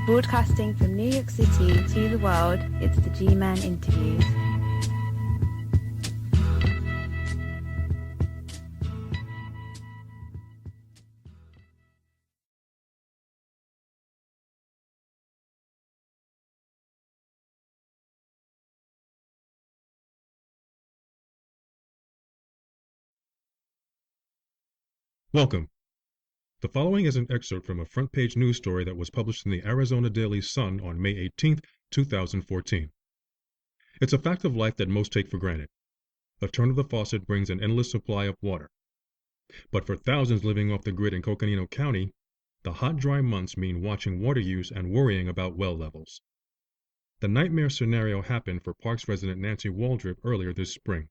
Broadcasting from New York City to the world, it's the G-Man Interviews. Welcome. The following is an excerpt from a front-page news story that was published in the Arizona Daily Sun on May 18, 2014. It's a fact of life that most take for granted. A turn of the faucet brings an endless supply of water. But for thousands living off the grid in Coconino County, the hot, dry months mean watching water use and worrying about well levels. The nightmare scenario happened for Parks resident Nancy Waldrop earlier this spring.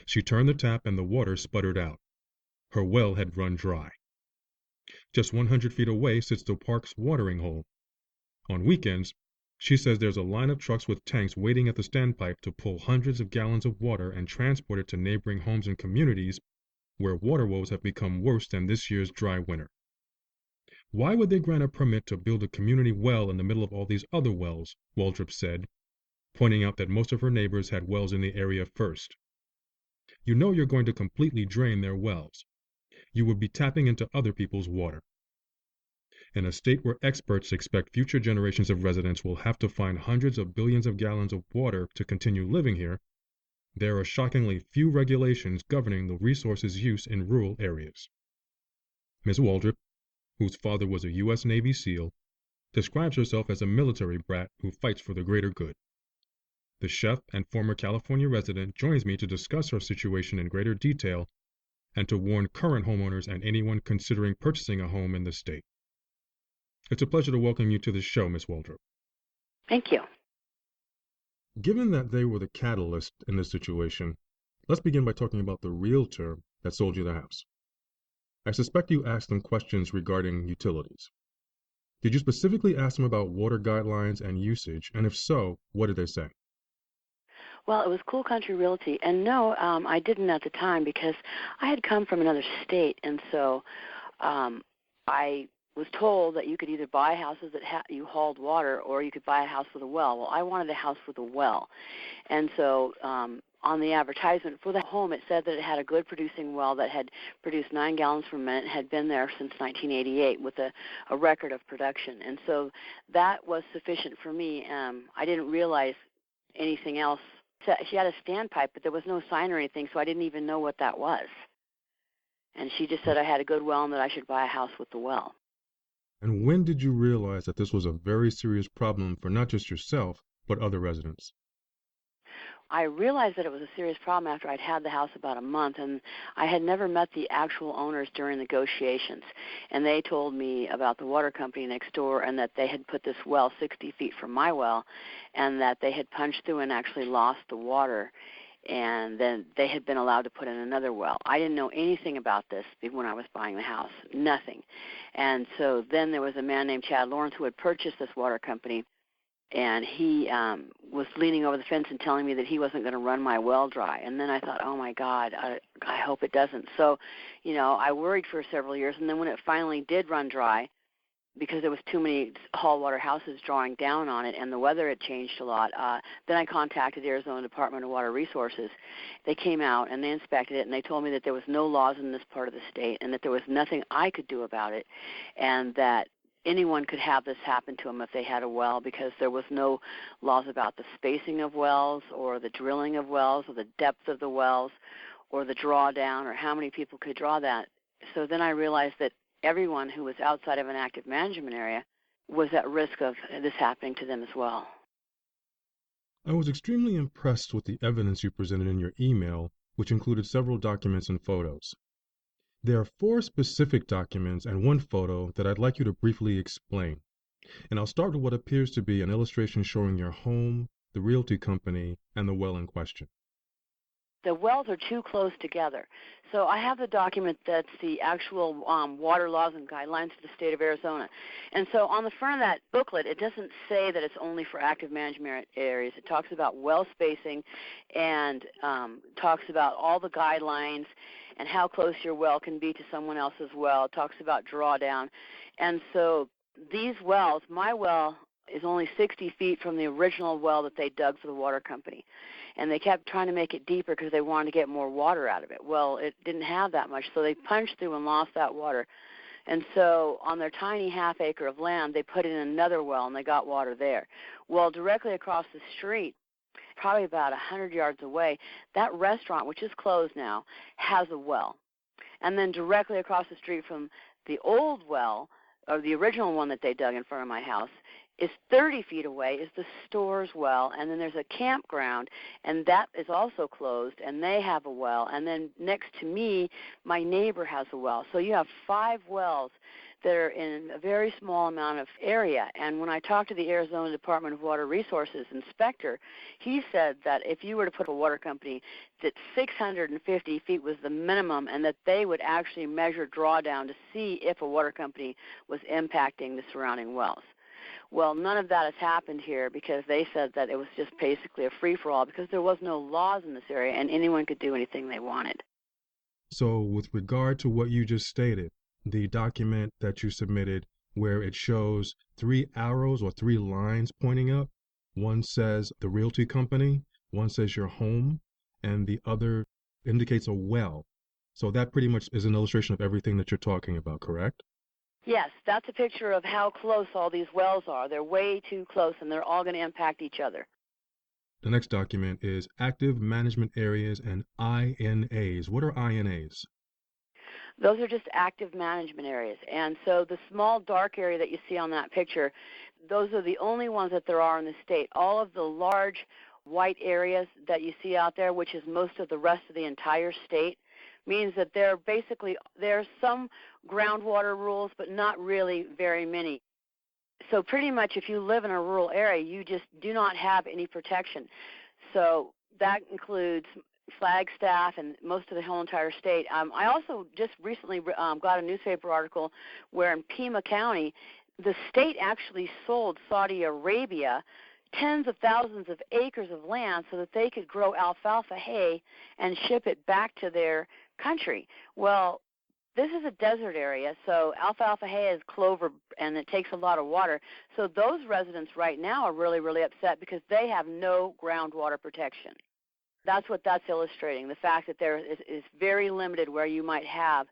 She turned the tap and the water sputtered out. Her well had run dry. Just 100 feet away sits the park's watering hole. On weekends, she says there's a line of trucks with tanks waiting at the standpipe to pull hundreds of gallons of water and transport it to neighboring homes and communities where water woes have become worse than this year's dry winter. Why would they grant a permit to build a community well in the middle of all these other wells, Waldrop said, pointing out that most of her neighbors had wells in the area first. You know you're going to completely drain their wells. You would be tapping into other people's water. In a state where experts expect future generations of residents will have to find hundreds of billions of gallons of water to continue living here, there are shockingly few regulations governing the resource's use in rural areas. Ms. Waldrop, whose father was a U.S. Navy SEAL, describes herself as a military brat who fights for the greater good. The chef and former California resident joins me to discuss her situation in greater detail and to warn current homeowners and anyone considering purchasing a home in the state. It's a pleasure to welcome you to the show, Ms. Waldrop. Thank you. Given that they were the catalyst in this situation, let's begin by talking about the realtor that sold you the house. I suspect you asked them questions regarding utilities. Did you specifically ask them about water guidelines and usage, and if so, what did they say? Well, it was Cool Country Realty, and no, I didn't at the time because I had come from another state, and so I was told that you could either buy houses that you hauled water or you could buy a house with a well. Well, I wanted a house with a well, and so on the advertisement for the home, it said that it had a good producing well that had produced 9 gallons per minute, had been there since 1988 with a record of production, and so that was sufficient for me. I didn't realize anything else. She had a standpipe, but there was no sign or anything, so I didn't even know what that was. And she just said I had a good well and that I should buy a house with the well. And when did you realize that this was a very serious problem for not just yourself, but other residents? I realized that it was a serious problem after I'd had the house about a month, and I had never met the actual owners during negotiations. And they told me about the water company next door and that they had put this well 60 feet from my well and that they had punched through and actually lost the water, and then they had been allowed to put in another well. I didn't know anything about this when I was buying the house, nothing. And so then there was a man named Chad Lawrence who had purchased this water company, and he was leaning over the fence and telling me that he wasn't going to run my well dry. And then I thought, oh, my God, I hope it doesn't. So, I worried for several years. And then when it finally did run dry, because there was too many haul water houses drawing down on it and the weather had changed a lot, then I contacted the Arizona Department of Water Resources. They came out and they inspected it, and they told me that there was no laws in this part of the state and that there was nothing I could do about it, and that anyone could have this happen to them if they had a well, because there was no laws about the spacing of wells or the drilling of wells or the depth of the wells or the drawdown or how many people could draw that. So then I realized that everyone who was outside of an active management area was at risk of this happening to them as well. I was extremely impressed with the evidence you presented in your email, which included several documents and photos. There are 4 specific documents and 1 photo that I'd like you to briefly explain. And I'll start with what appears to be an illustration showing your home, the realty company, and the well in question. The wells are too close together. So I have the document that's the actual water laws and guidelines for the state of Arizona. And so on the front of that booklet, it doesn't say that it's only for active management areas. It talks about well spacing and talks about all the guidelines and how close your well can be to someone else's well. It talks about drawdown. And so these wells, my well is only 60 feet from the original well that they dug for the water company. And they kept trying to make it deeper because they wanted to get more water out of it. Well, it didn't have that much, so they punched through and lost that water. And so on their tiny half acre of land, they put in another well, and they got water there. Well, directly across the street, probably about 100 yards away, that restaurant, which is closed now, has a well. And then directly across the street from the old well, or the original one that they dug in front of my house, is 30 feet away is the store's well, and then there's a campground, and that is also closed, and they have a well. And then next to me, my neighbor has a well. So you have 5 wells that are in a very small amount of area. And when I talked to the Arizona Department of Water Resources inspector, he said that if you were to put a water company, that 650 feet was the minimum, and that they would actually measure drawdown to see if a water company was impacting the surrounding wells. Well, none of that has happened here because they said that it was just basically a free-for-all because there was no laws in this area and anyone could do anything they wanted. So with regard to what you just stated, the document that you submitted where it shows 3 arrows or 3 lines pointing up, one says the realty company, one says your home, and the other indicates a well. So that pretty much is an illustration of everything that you're talking about, correct? Yes, that's a picture of how close all these wells are. They're way too close, and they're all going to impact each other. The next document is active management areas and INAs. What are INAs? Those are just active management areas. And so the small dark area that you see on that picture, those are the only ones that there are in the state. All of the large white areas that you see out there, which is most of the rest of the entire state, means that there's some groundwater rules, but not really very many. So pretty much if you live in a rural area, you just do not have any protection. So that includes Flagstaff and most of the whole entire state. I also just recently got a newspaper article where in Pima County, the state actually sold Saudi Arabia tens of thousands of acres of land so that they could grow alfalfa hay and ship it back to their country. Well, this is a desert area, so alfalfa hay is clover, and it takes a lot of water. So those residents right now are really, really upset because they have no groundwater protection. That's what that's illustrating, the fact that there is very limited where you might have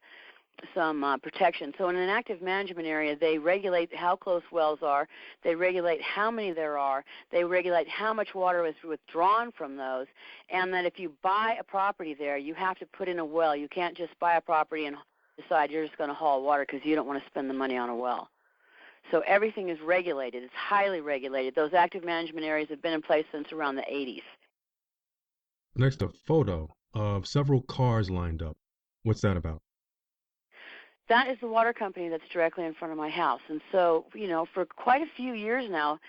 some protection. So in an active management area, they regulate how close wells are, they regulate how many there are, they regulate how much water is withdrawn from those, and that if you buy a property there, you have to put in a well. You can't just buy a property and decide you're just going to haul water because you don't want to spend the money on a well. So everything is regulated. It's highly regulated. Those active management areas have been in place since around the 80s. Next, a photo of several cars lined up. What's that about? That is the water company that's directly in front of my house. And so, for quite a few years now,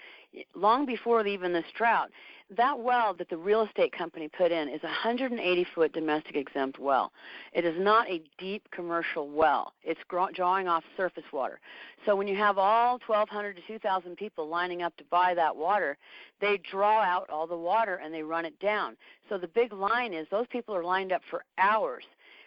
long before even this drought, that well that the real estate company put in is a 180-foot domestic exempt well. It is not a deep commercial well. It's drawing off surface water. So when you have all 1,200 to 2,000 people lining up to buy that water, they draw out all the water and they run it down. So the big line is those people are lined up for hours,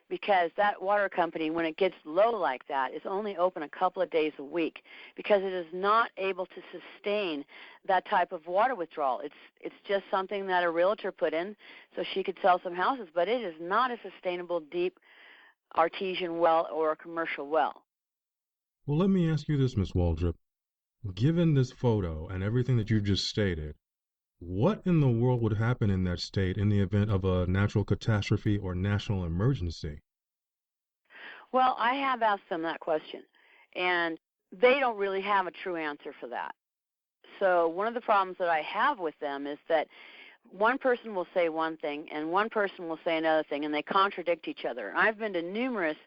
because that water company, when it gets low like that, is only open a couple of days a week because it is not able to sustain that type of water withdrawal. It's just something that a realtor put in so she could sell some houses, but it is not a sustainable deep artesian well or a commercial well. Well, let me ask you this, Ms. Waldrop. Given this photo and everything that you just stated, what in the world would happen in that state in the event of a natural catastrophe or national emergency? Well, I have asked them that question, and they don't really have a true answer for that. So one of the problems that I have with them is that one person will say one thing and one person will say another thing, and they contradict each other. And I've been to numerous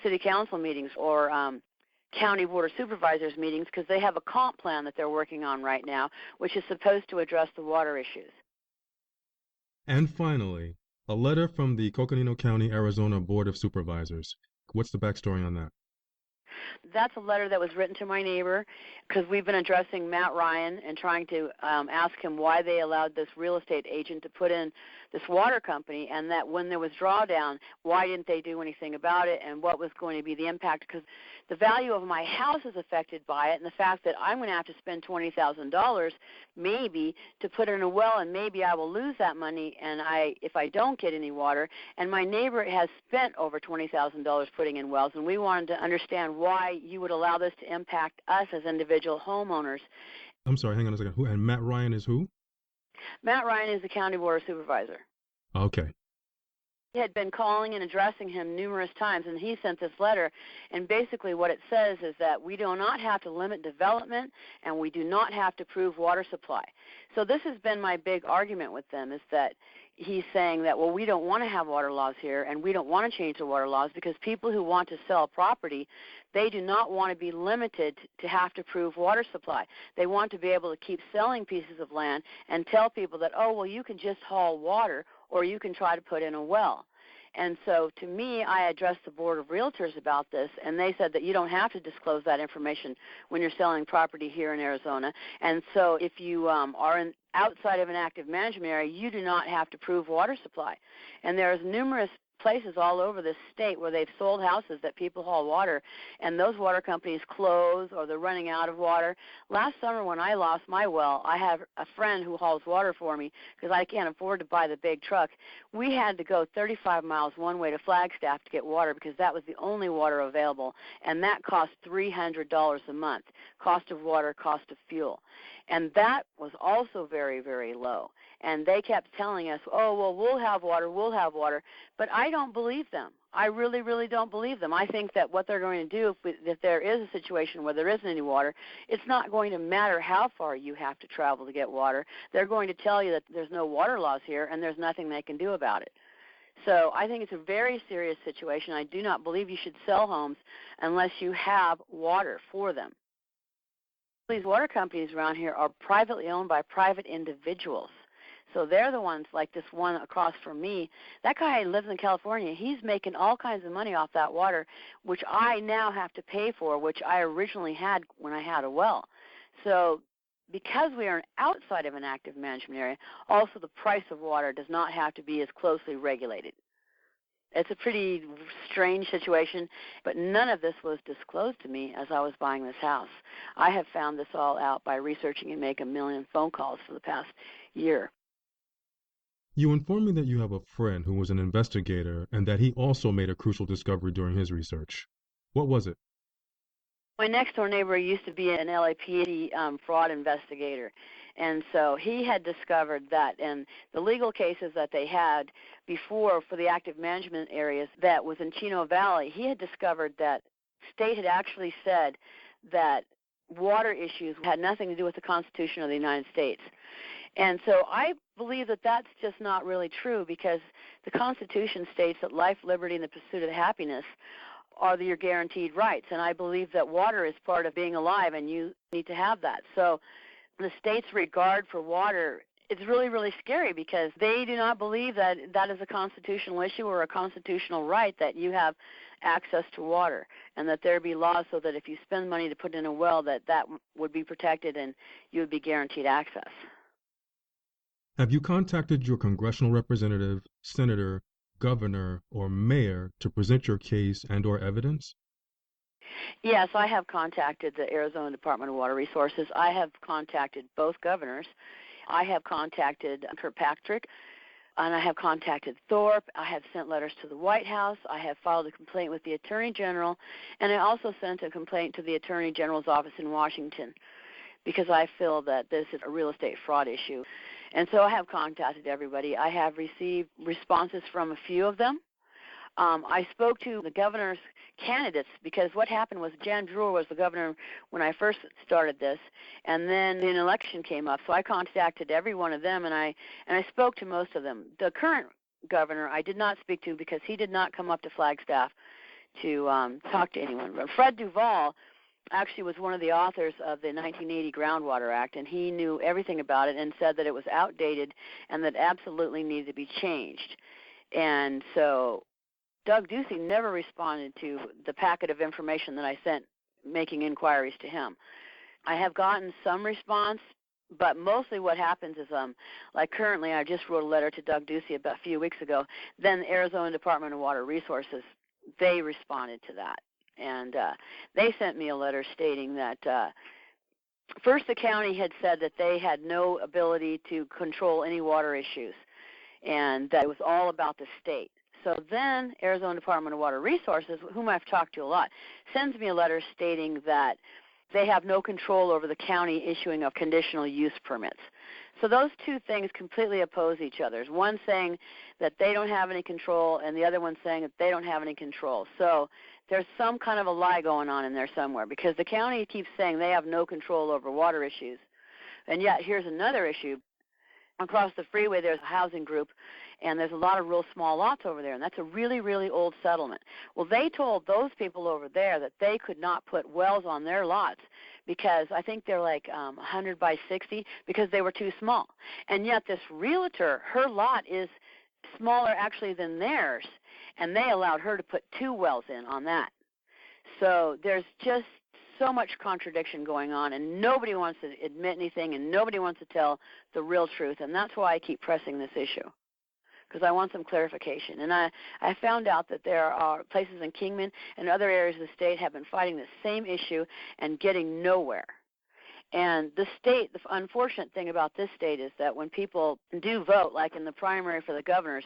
city council meetings or county board of supervisors meetings because they have a comp plan that they're working on right now, which is supposed to address the water issues. And finally, a letter from the Coconino County, Arizona Board of Supervisors. What's the backstory on that? That's a letter that was written to my neighbor because we've been addressing Matt Ryan and trying to ask him why they allowed this real estate agent to put in this water company, and that when there was drawdown, why didn't they do anything about it, and what was going to be the impact, because the value of my house is affected by it, and the fact that I'm going to have to spend $20,000 maybe to put in a well, and maybe I will lose that money and if I don't get any water. And my neighbor has spent over $20,000 putting in wells, and we wanted to understand why you would allow this to impact us as individual homeowners. I'm sorry, hang on a second. Who, and Matt Ryan is who? Matt Ryan is the county board supervisor. Okay. He had been calling and addressing him numerous times, and he sent this letter, and basically what it says is that we do not have to limit development, and we do not have to prove water supply. So this has been my big argument with them, is that he's saying that, well, we don't want to have water laws here, and we don't want to change the water laws, because people who want to sell property, they do not want to be limited to have to prove water supply. They want to be able to keep selling pieces of land and tell people that, oh, well, you can just haul water, or you can try to put in a well. And so to me, I addressed the Board of Realtors about this, and they said that you don't have to disclose that information when you're selling property here in Arizona. And so if you are outside of an active management area, you do not have to prove water supply. And there's numerous places all over this state where they've sold houses that people haul water, and those water companies close or they're running out of water. Last summer when I lost my well, I have a friend who hauls water for me because I can't afford to buy the big truck. We had to go 35 miles one way to Flagstaff to get water because that was the only water available, and that cost $300 a month, cost of water, cost of fuel. And that was also very, very low. And they kept telling us, oh, well, we'll have water. But I don't believe them. I really, really don't believe them. I think that what they're going to do, if there is a situation where there isn't any water, it's not going to matter how far you have to travel to get water. They're going to tell you that there's no water laws here and there's nothing they can do about it. So I think it's a very serious situation. I do not believe you should sell homes unless you have water for them. These water companies around here are privately owned by private individuals. So they're the ones, like this one across from me. That guy lives in California. He's making all kinds of money off that water, which I now have to pay for, which I originally had when I had a well. So because we are outside of an active management area, also the price of water does not have to be as closely regulated. It's a pretty strange situation, but none of this was disclosed to me as I was buying this house. I have found this all out by researching and making 1 million phone calls for the past year. You informed me that you have a friend who was an investigator and that he also made a crucial discovery during his research. What was it? My next-door neighbor used to be an LAPD fraud investigator, and so he had discovered that in the legal cases that they had before for the active management areas that was in Chino Valley, he had discovered that state had actually said that water issues had nothing to do with the Constitution of the United States. And so I believe that that's just not really true, because the Constitution states that life, liberty, and the pursuit of happiness are your guaranteed rights. And I believe that water is part of being alive, and you need to have that. So the state's regard for water, it's really, really scary, because they do not believe that that is a constitutional issue or a constitutional right that you have access to water, and that there be laws so that if you spend money to put in a well, that would be protected and you would be guaranteed access. Have you contacted your congressional representative, senator, governor, or mayor to present your case and or evidence? Yes, I have contacted the Arizona Department of Water Resources. I have contacted both governors. I have contacted Kirkpatrick, and I have contacted Thorpe. I have sent letters to the White House. I have filed a complaint with the Attorney General, and I also sent a complaint to the Attorney General's office in Washington, because I feel that this is a real estate fraud issue. And so I have contacted everybody. I have received responses from a few of them. I spoke to the governor's candidates, because what happened was Jan Brewer was the governor when I first started this, and then an election came up. So I contacted every one of them, and I spoke to most of them. The current governor I did not speak to, because he did not come up to Flagstaff to talk to anyone. But Fred Duvall actually was one of the authors of the 1980 Groundwater Act, and he knew everything about it and said that it was outdated and that absolutely needed to be changed. And so Doug Ducey never responded to the packet of information that I sent making inquiries to him. I have gotten some response, But mostly what happens is, like currently I just wrote a letter to Doug Ducey about a few weeks ago. Then the Arizona Department of Water Resources, they responded to that. And they sent me a letter stating that first the county had said that they had no ability to control any water issues, and that it was all about the state. So then Arizona Department of Water Resources, whom I've talked to a lot, sends me a letter stating that they have no control over the county issuing of conditional use permits. So those two things completely oppose each other. One saying that they don't have any control, and the other one saying that they don't have any control. So there's some kind of a lie going on in there somewhere, because the county keeps saying they have no control over water issues. And yet here's another issue. Across the freeway there's a housing group, and there's a lot of real small lots over there, and that's a really, really old settlement. Well, they told those people over there that they could not put wells on their lots because I think they're like 100 by 60 because they were too small. And yet this realtor, her lot is smaller actually than theirs, and they allowed her to put 2 wells in on that. So there's just so much contradiction going on, and nobody wants to admit anything, and nobody wants to tell the real truth, and that's why I keep pressing this issue, because I want some clarification. And I found out that there are places in Kingman and other areas of the state have been fighting the same issue and getting nowhere. And the state, the unfortunate thing about this state is that when people do vote, like in the primary for the governors,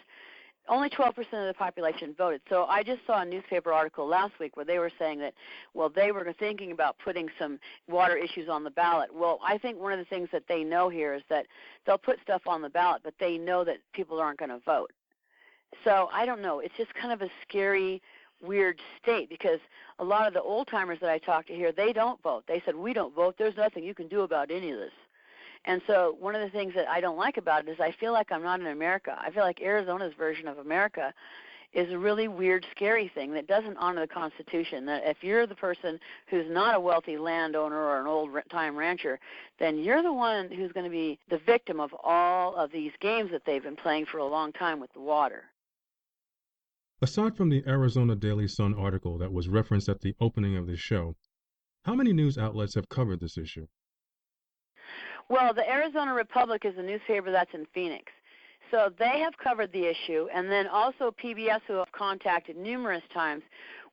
only 12% of the population voted. So I just saw a newspaper article last week where they were saying that, well, they were thinking about putting some water issues on the ballot. Well, I think one of the things that they know here is that they'll put stuff on the ballot, but they know that people aren't going to vote. So I don't know. It's just kind of a scary, weird state, because a lot of the old-timers that I talk to here, they don't vote. They said, we don't vote. There's nothing you can do about any of this. And so one of the things that I don't like about it is I feel like I'm not in America. I feel like Arizona's version of America is a really weird, scary thing that doesn't honor the Constitution, that if you're the person who's not a wealthy landowner or an old-time rancher, then you're the one who's going to be the victim of all of these games that they've been playing for a long time with the water. Aside from the Arizona Daily Sun article that was referenced at the opening of this show, how many news outlets have covered this issue? Well, the Arizona Republic is a newspaper that's in Phoenix. So they have covered the issue, and then also PBS, who have contacted numerous times,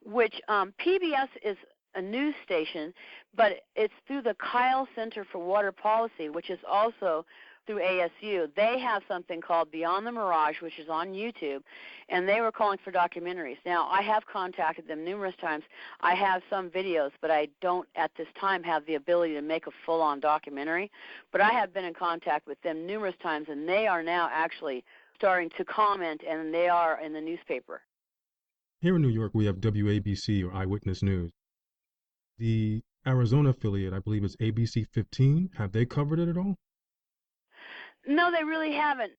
which PBS is a news station, but it's through the Kyle Center for Water Policy, which is also through ASU. They have something called Beyond the Mirage, which is on YouTube, and they were calling for documentaries. Now, I have contacted them numerous times. I have some videos, but I don't at this time have the ability to make a full-on documentary. But I have been in contact with them numerous times, and they are now actually starting to comment, and they are in the newspaper. Here in New York, we have WABC, or Eyewitness News. The Arizona affiliate, I believe, is ABC 15. Have they covered it at all? No, they really haven't.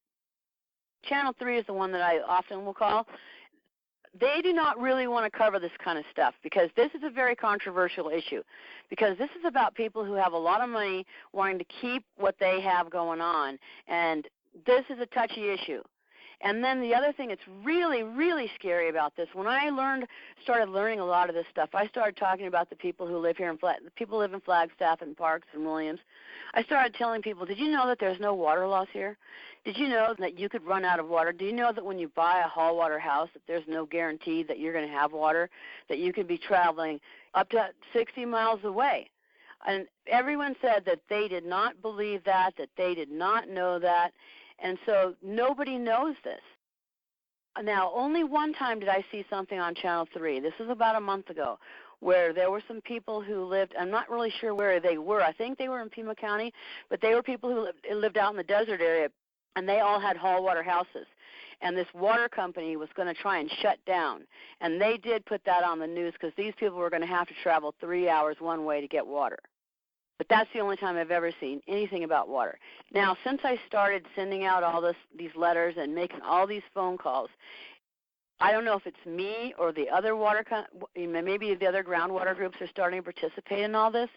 Channel 3 is the one that I often will call. They do not really want to cover this kind of stuff because this is a very controversial issue, because this is about people who have a lot of money wanting to keep what they have going on, and this is a touchy issue. And then the other thing that's really, really scary about this, when I started learning a lot of this stuff, I started talking about the people who live here, the people who live in Flagstaff and Parks and Williams. I started telling people, did you know that there's no water loss here? Did you know that you could run out of water? Do you know that when you buy a hall water house that there's no guarantee that you're going to have water, that you could be traveling up to 60 miles away? And everyone said that they did not believe that they did not know that. And so nobody knows this. Now, only one time did I see something on Channel 3. This was about a month ago, where there were some people who lived, I'm not really sure where they were. I think they were in Pima County, but they were people who lived out in the desert area, and they all had hall water houses. And this water company was going to try and shut down. And they did put that on the news because these people were going to have to travel 3 hours one way to get water. But that's the only time I've ever seen anything about water. Now, since I started sending out all these letters and making all these phone calls, I don't know if it's me or the other maybe the other groundwater groups are starting to participate in all this,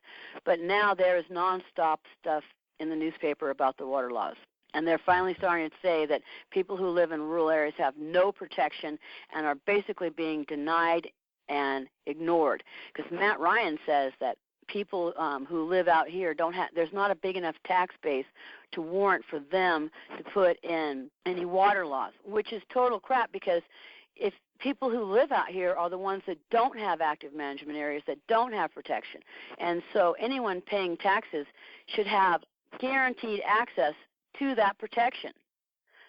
but now there is nonstop stuff in the newspaper about the water laws. And they're finally starting to say that people who live in rural areas have no protection and are basically being denied and ignored. Because Matt Ryan says that people who live out here there's not a big enough tax base to warrant for them to put in any water laws, which is total crap, because if people who live out here are the ones that don't have active management areas, that don't have protection. And so anyone paying taxes should have guaranteed access to that protection.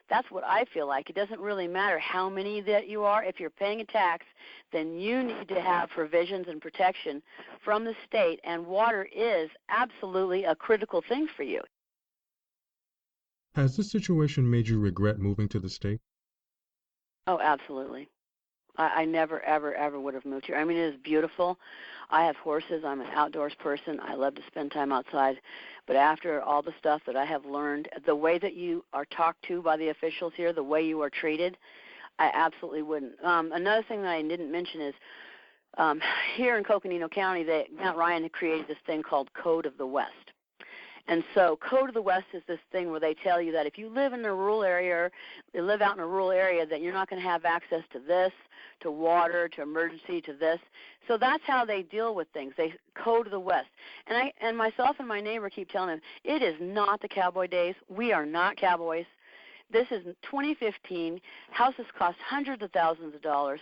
That's what I feel like. It doesn't really matter how many that you are. If you're paying a tax, then you need to have provisions and protection from the state, and water is absolutely a critical thing for you. Has this situation made you regret moving to the state? Oh, absolutely. I never, ever, ever would have moved here. I mean, it is beautiful. I have horses. I'm an outdoors person. I love to spend time outside. But after all the stuff that I have learned, the way that you are talked to by the officials here, the way you are treated, I absolutely wouldn't. Another thing that I didn't mention is here in Coconino County, Matt Ryan had created this thing called Code of the West. And so Code of the West is this thing where they tell you that if you live in a rural area, or you live out in a rural area, that you're not going to have access to this, to water, to emergency, to this. So that's how they deal with things. They Code of the West. And myself and my neighbor keep telling them, it is not the cowboy days. We are not cowboys. This is 2015. Houses cost hundreds of thousands of dollars,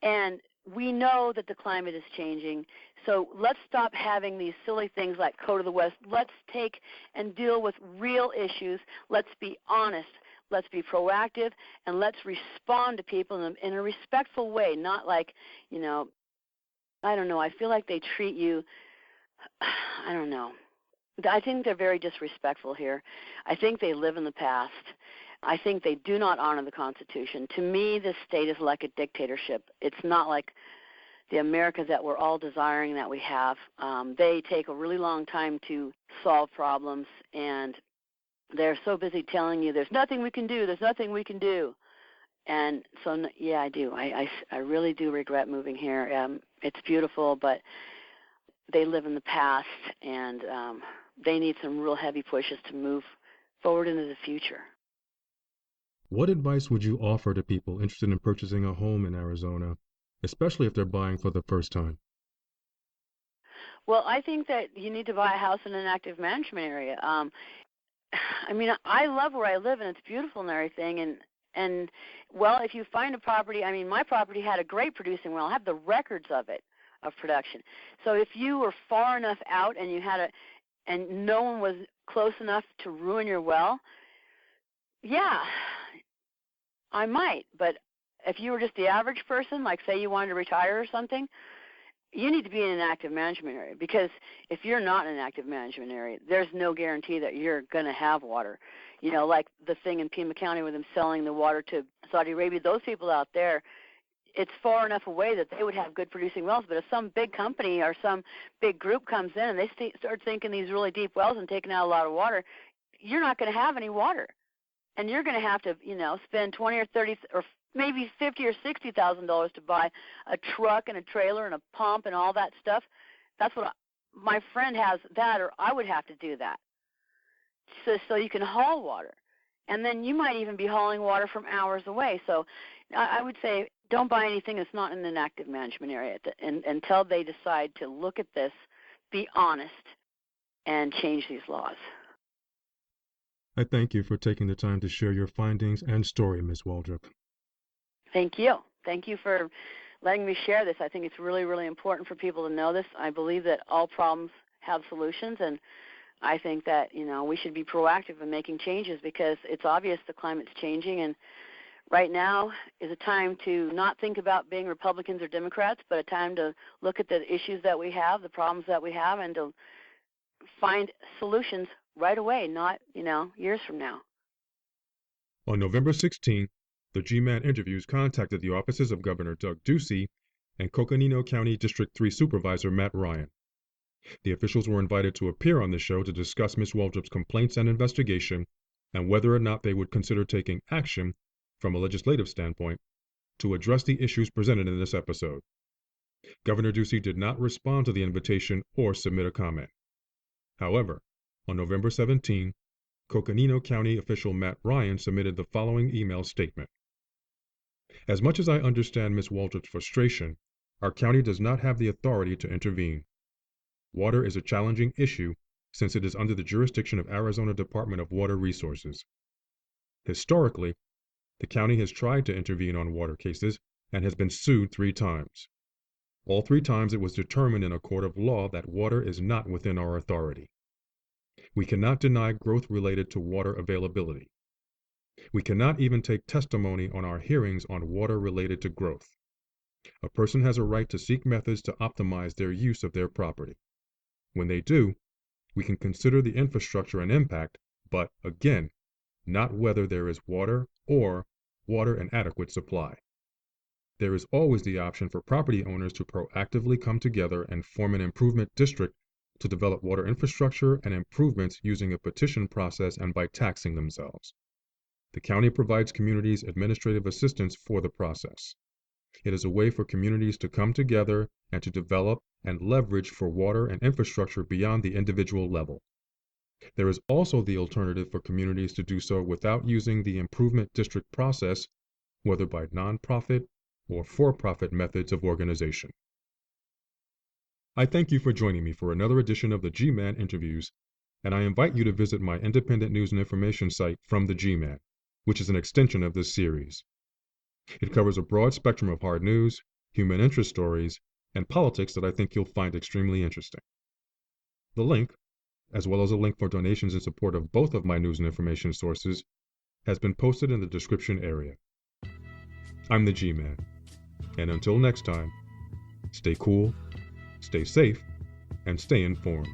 and we know that the climate is changing. So let's stop having these silly things like Code of the West. Let's take and deal with real issues. Let's be honest. Let's be proactive, and let's respond to people in a respectful way, not like, I don't know. I feel like they treat you, I don't know. I think they're very disrespectful here. I think they live in the past. I think they do not honor the Constitution. To me, this state is like a dictatorship. It's not like the America that we're all desiring that we have. They take a really long time to solve problems, and they're so busy telling you there's nothing we can do, there's nothing we can do. And so, yeah, I do. I really do regret moving here. It's beautiful, but they live in the past, and they need some real heavy pushes to move forward into the future. What advice would you offer to people interested in purchasing a home in Arizona, especially if they're buying for the first time? Well, I think that you need to buy a house in an active management area. I mean, I love where I live, and it's beautiful and everything. And well, if you find a property, I mean, my property had a great producing well. I have the records of it, of production. So if you were far enough out and you had and no one was close enough to ruin your well, yeah, I might. But if you were just the average person, like say you wanted to retire or something, you need to be in an active management area, because if you're not in an active management area, there's no guarantee that you're going to have water. Like the thing in Pima County with them selling the water to Saudi Arabia, those people out there, it's far enough away that they would have good producing wells. But if some big company or some big group comes in and they start sinking these really deep wells and taking out a lot of water, you're not going to have any water. And you're going to have to, spend $20 or $30 or maybe $50,000 or $60,000 to buy a truck and a trailer and a pump and all that stuff. That's what my friend has, that, or I would have to do that. So you can haul water. And then you might even be hauling water from hours away. So I would say don't buy anything that's not in an active management area until they decide to look at this, be honest, and change these laws. I thank you for taking the time to share your findings and story, Ms. Waldrop. Thank you. Thank you for letting me share this. I think it's really, really important for people to know this. I believe that all problems have solutions, and I think that, we should be proactive in making changes, because it's obvious the climate's changing, and right now is a time to not think about being Republicans or Democrats, but a time to look at the issues that we have, the problems that we have, and to find solutions right away, not, years from now. On November 16th, the G-Man Interviews contacted the offices of Governor Doug Ducey and Coconino County District 3 Supervisor Matt Ryan. The officials were invited to appear on the show to discuss Ms. Waldrop's complaints and investigation, and whether or not they would consider taking action, from a legislative standpoint, to address the issues presented in this episode. Governor Ducey did not respond to the invitation or submit a comment. However, on November 17, Coconino County official Matt Ryan submitted the following email statement. As much as I understand Ms. Waldrop's frustration, our county does not have the authority to intervene. water is a challenging issue since it is under the jurisdiction of Arizona Department of Water Resources. Historically, the county has tried to intervene on water cases and has been sued 3 times. All 3 times it was determined in a court of law that water is not within our authority. We cannot deny growth related to water availability. We cannot even take testimony on our hearings on water related to growth. A person has a right to seek methods to optimize their use of their property. When they do, we can consider the infrastructure and impact, but again, not whether there is water or water in adequate supply. There is always the option for property owners to proactively come together and form an improvement district to develop water infrastructure and improvements using a petition process and by taxing themselves. The county provides communities administrative assistance for the process. It is a way for communities to come together and to develop and leverage for water and infrastructure beyond the individual level. There is also the alternative for communities to do so without using the improvement district process, whether by nonprofit or for-profit methods of organization. I thank you for joining me for another edition of the G-Man Interviews, and I invite you to visit my independent news and information site, From the G-Man, which is an extension of this series. It covers a broad spectrum of hard news, human interest stories, and politics that I think you'll find extremely interesting. The link, as well as a link for donations in support of both of my news and information sources, has been posted in the description area. I'm the G-Man, and until next time, stay cool, stay safe, and stay informed.